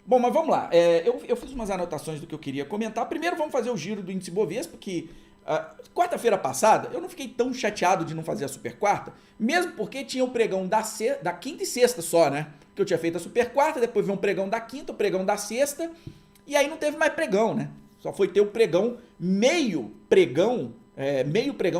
Bom, mas vamos lá. Eu fiz umas anotações do que eu queria comentar. Primeiro vamos fazer o giro do índice Bovespa, que quarta-feira passada eu não fiquei tão chateado de não fazer a super quarta, mesmo porque tinha o pregão da quinta e sexta só, né? Que eu tinha feito a super quarta, depois veio um pregão da quinta, o pregão da sexta, e aí não teve mais pregão, né? Só foi ter o pregão, meio pregão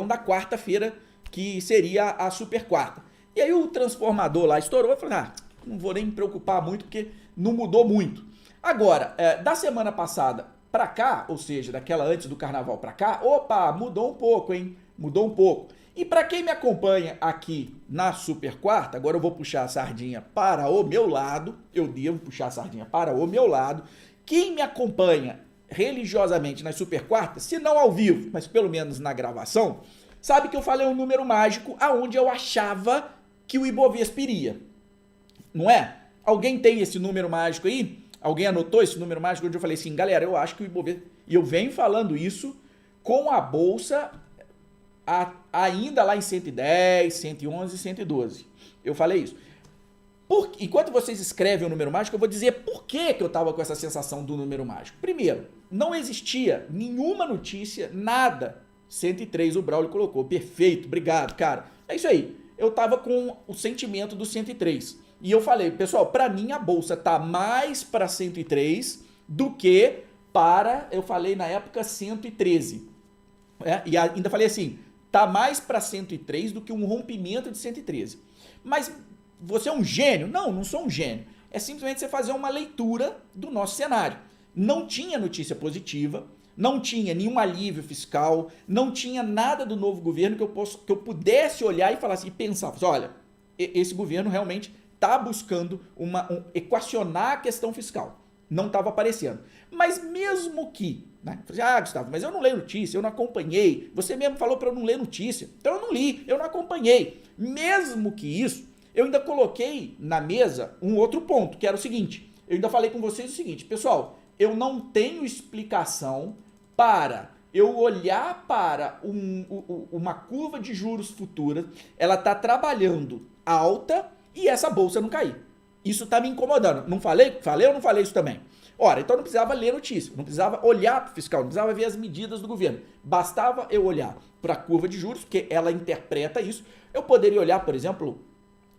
da quarta-feira, que seria a super quarta. E aí o transformador lá estourou e falou, não vou nem me preocupar muito, porque não mudou muito. Agora, da semana passada pra cá, ou seja, daquela antes do carnaval pra cá, opa, mudou um pouco, hein? Mudou um pouco. E para quem me acompanha aqui na Super Quarta, agora eu vou puxar a sardinha para o meu lado, eu devo puxar a sardinha para o meu lado. Quem me acompanha religiosamente nas Super Quartas, se não ao vivo, mas pelo menos na gravação, sabe que eu falei um número mágico aonde eu achava que o Ibovespa iria. Não é? Alguém tem esse número mágico aí? Alguém anotou esse número mágico onde eu falei assim, galera, eu acho que o Ibovespa... E eu venho falando isso com a Bolsa ainda lá em 110, 111, 112. Eu falei isso. Enquanto vocês escrevem o número mágico, eu vou dizer por que eu estava com essa sensação do número mágico. Primeiro, não existia nenhuma notícia, nada. 103 o Braulio colocou. Perfeito, obrigado, cara. É isso aí. Eu estava com o sentimento do 103. E eu falei, pessoal, para mim a bolsa tá mais para 103 do que para, eu falei na época, 113. E ainda falei assim, tá mais para 103 do que um rompimento de 113. Mas você é um gênio? Não, não sou um gênio. É simplesmente você fazer uma leitura do nosso cenário. Não tinha notícia positiva, não tinha nenhum alívio fiscal, não tinha nada do novo governo que eu pudesse olhar e falar assim, e pensar, olha, esse governo realmente está buscando equacionar a questão fiscal. Não estava aparecendo. Mas mesmo que, né? Gustavo, mas eu não leio notícia, eu não acompanhei. Você mesmo falou para eu não ler notícia. Então eu não li, eu não acompanhei. Mesmo que isso, eu ainda coloquei na mesa um outro ponto, que era o seguinte. Eu ainda falei com vocês o seguinte, pessoal, eu não tenho explicação para eu olhar para uma curva de juros futura, ela está trabalhando alta e essa bolsa não cair. Isso está me incomodando. Não falei? Falei ou não falei isso também? Ora, então não precisava ler notícia, não precisava olhar para o fiscal, não precisava ver as medidas do governo. Bastava eu olhar para a curva de juros, porque ela interpreta isso. Eu poderia olhar, por exemplo,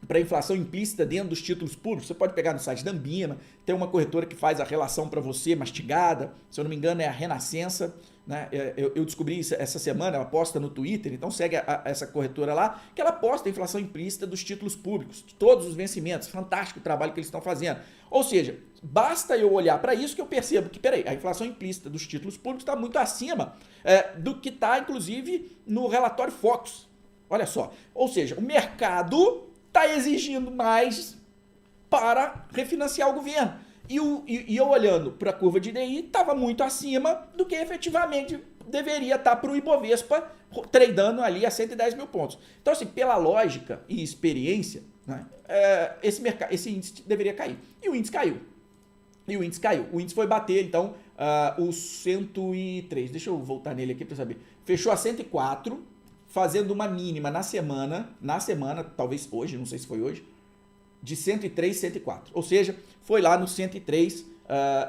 para a inflação implícita dentro dos títulos públicos. Você pode pegar no site da Ambima, tem uma corretora que faz a relação para você mastigada, se eu não me engano é a Renascença, né? Eu descobri isso essa semana, ela posta no Twitter, então segue essa corretora lá, que ela posta a inflação implícita dos títulos públicos, de todos os vencimentos, fantástico o trabalho que eles estão fazendo. Ou seja, basta eu olhar para isso que eu percebo que, peraí, a inflação implícita dos títulos públicos está muito acima do que está, inclusive, no relatório Focus. Olha só, ou seja, o mercado está exigindo mais para refinanciar o governo. E eu olhando para a curva de DI, estava muito acima do que efetivamente deveria estar para o Ibovespa tradando ali a 110 mil pontos. Então, assim, pela lógica e experiência, né, esse índice deveria cair. E o índice caiu. O índice foi bater, então, os 103. Deixa eu voltar nele aqui para saber. Fechou a 104, fazendo uma mínima na semana, talvez hoje, não sei se foi hoje, de 103, 104. Ou seja, foi lá no 103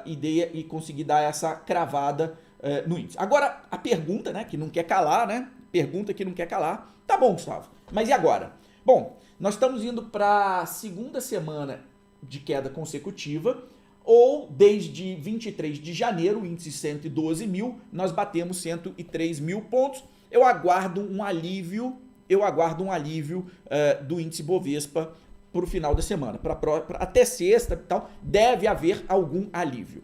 e consegui dar essa cravada no índice. Agora, a pergunta, né, que não quer calar, né? Pergunta que não quer calar. Tá bom, Gustavo, mas e agora? Bom, nós estamos indo para a segunda semana de queda consecutiva, ou desde 23 de janeiro, o índice 112 mil, nós batemos 103 mil pontos. Eu aguardo um alívio do índice Bovespa para o final da semana. Até sexta e tal, deve haver algum alívio.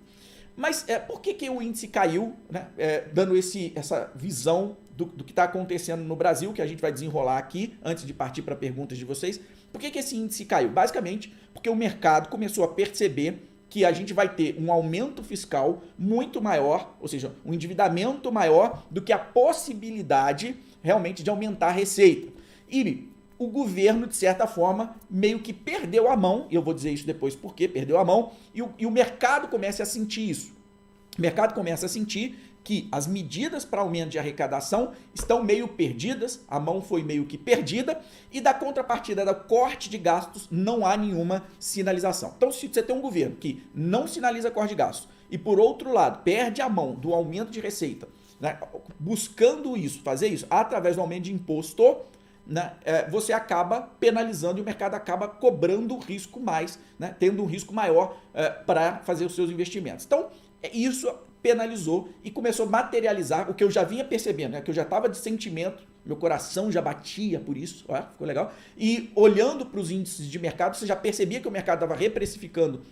Mas por que o índice caiu, né? Dando essa visão do que está acontecendo no Brasil, que a gente vai desenrolar aqui, antes de partir para perguntas de vocês. Por que esse índice caiu? Basicamente, porque o mercado começou a perceber que a gente vai ter um aumento fiscal muito maior, ou seja, um endividamento maior do que a possibilidade realmente de aumentar a receita. E o governo, de certa forma, meio que perdeu a mão, e eu vou dizer isso depois porque perdeu a mão, e o mercado começa a sentir isso. O mercado começa a sentir que as medidas para aumento de arrecadação estão meio perdidas, a mão foi meio que perdida, e da contrapartida do corte de gastos não há nenhuma sinalização. Então, se você tem um governo que não sinaliza corte de gastos e, por outro lado, perde a mão do aumento de receita, né, buscando isso, fazer isso através do aumento de imposto, né, você acaba penalizando e o mercado acaba cobrando risco mais, né, tendo um risco maior para fazer os seus investimentos. Então, isso penalizou e começou a materializar o que eu já vinha percebendo, né, que eu já estava de sentimento, meu coração já batia por isso, ó, ficou legal, e olhando para os índices de mercado, você já percebia que o mercado estava reprecificando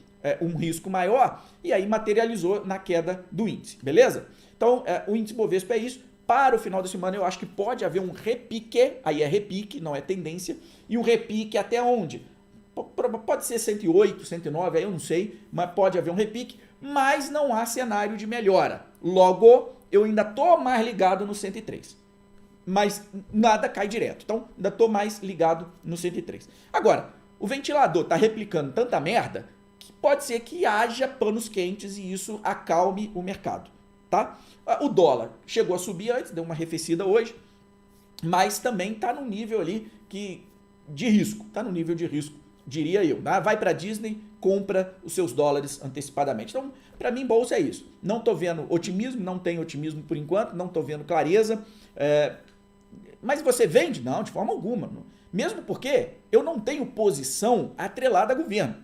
um risco maior, e aí materializou na queda do índice, beleza? Então, o índice Bovespa é isso. Para o final da semana, eu acho que pode haver um repique, aí é repique, não é tendência, e um repique até onde? Pode ser 108, 109, aí eu não sei, mas pode haver um repique, mas não há cenário de melhora. Logo, eu ainda estou mais ligado no 103, mas nada cai direto, então ainda estou mais ligado no 103. Agora, o ventilador está replicando tanta merda que pode ser que haja panos quentes e isso acalme o mercado. Tá? O dólar chegou a subir antes, deu uma arrefecida hoje, mas também está no nível ali de risco, está no nível de risco, diria eu. Tá? Vai para a Disney, compra os seus dólares antecipadamente. Então, para mim, bolsa é isso. Não estou vendo otimismo, não tem otimismo por enquanto, não estou vendo clareza. Mas você vende? Não, de forma alguma. Mesmo porque eu não tenho posição atrelada a governo.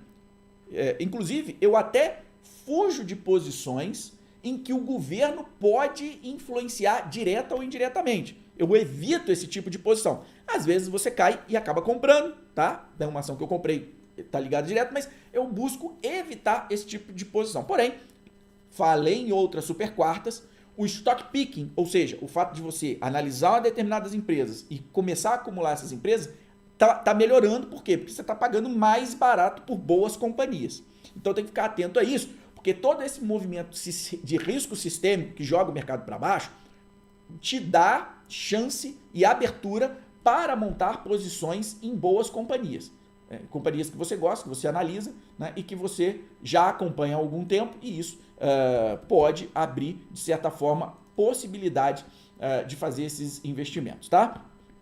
Inclusive, eu até fujo de posições em que o governo pode influenciar direta ou indiretamente. Eu evito esse tipo de posição. Às vezes você cai e acaba comprando, tá? É uma ação que eu comprei, tá ligado direto, mas eu busco evitar esse tipo de posição. Porém, falei em outras super quartas, o stock picking, ou seja, o fato de você analisar determinadas empresas e começar a acumular essas empresas, tá melhorando. Por quê? Porque você está pagando mais barato por boas companhias. Então tem que ficar atento a isso. Porque todo esse movimento de risco sistêmico que joga o mercado para baixo te dá chance e abertura para montar posições em boas companhias. Companhias que você gosta, que você analisa, né, e que você já acompanha há algum tempo, e isso pode abrir, de certa forma, possibilidade de fazer esses investimentos, tá?